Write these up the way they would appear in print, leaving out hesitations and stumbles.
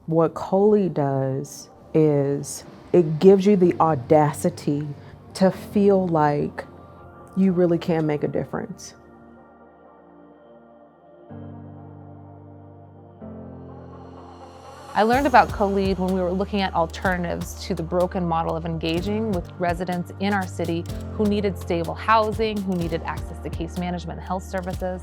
What CoLEAD does is it gives you the audacity to feel like you really can make a difference. I learned about CoLEAD when we were looking at alternatives to the broken model of engaging with residents in our city who needed stable housing, who needed access to case management and health services,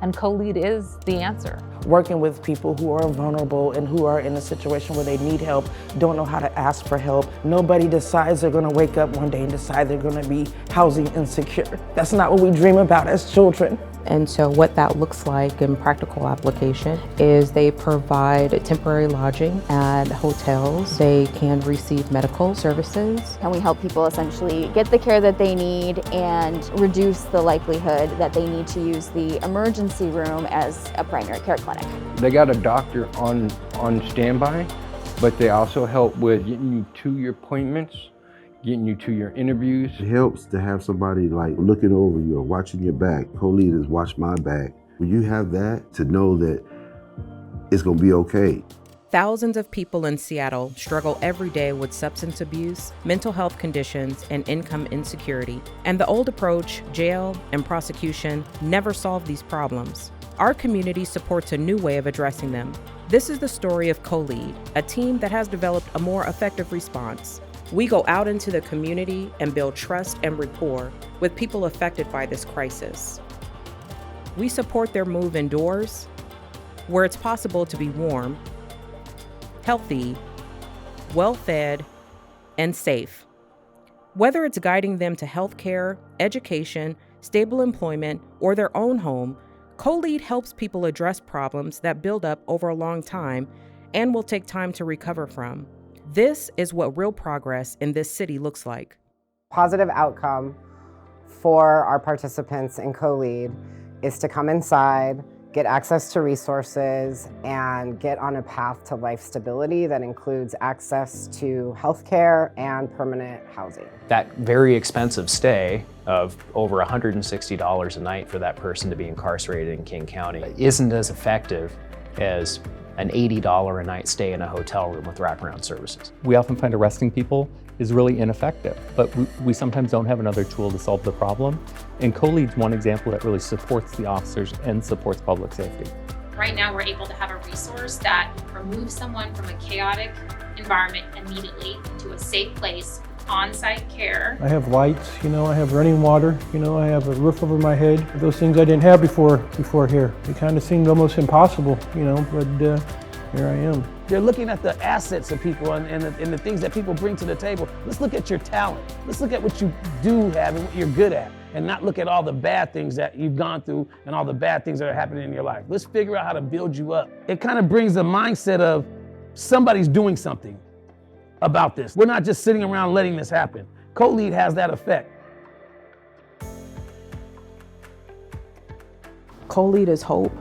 and CoLEAD is the answer. Working with people who are vulnerable and who are in a situation where they need help, don't know how to ask for help. Nobody decides they're gonna wake up one day and decide they're gonna be housing insecure. That's not what we dream about as children. And so what that looks like in practical application is they provide temporary lodging at hotels. They can receive medical services. And we help people essentially get the care that they need and reduce the likelihood that they need to use the emergency room as a primary care clinic. They got a doctor on standby, but they also help with getting you to your appointments, getting you to your interviews. It helps to have somebody like looking over you or watching your back. CoLEAD is watch my back. When you have that, to know that it's gonna be okay. Thousands of people in Seattle struggle every day with substance abuse, mental health conditions, and income insecurity. And the old approach, jail and prosecution, never solve these problems. Our community supports a new way of addressing them. This is the story of CoLEAD, a team that has developed a more effective response. We go out into the community and build trust and rapport with people affected by this crisis. We support their move indoors, where it's possible to be warm, healthy, well-fed, and safe. Whether it's guiding them to healthcare, education, stable employment, or their own home, CoLEAD helps people address problems that build up over a long time and will take time to recover from. This is what real progress in this city looks like. Positive outcome for our participants in CoLEAD is to come inside, get access to resources, and get on a path to life stability that includes access to healthcare and permanent housing. That very expensive stay of over $160 a night for that person to be incarcerated in King County isn't as effective as an $80 a night stay in a hotel room with wraparound services. We often find arresting people is really ineffective, but we sometimes don't have another tool to solve the problem. And CoLEAD's one example that really supports the officers and supports public safety. Right now we're able to have a resource that removes someone from a chaotic environment immediately to a safe place, on-site care. I have lights, I have running water, I have a roof over my head. Those things I didn't have before here. It kind of seemed almost impossible, but here I am. They're looking at the assets of people and the things that people bring to the table. Let's look at your talent. Let's look at what you do have and what you're good at, and not look at all the bad things that you've gone through and all the bad things that are happening in your life. Let's figure out how to build you up. It kind of brings the mindset of somebody's doing something about this. We're not just sitting around letting this happen. CoLEAD has that effect. CoLEAD is hope.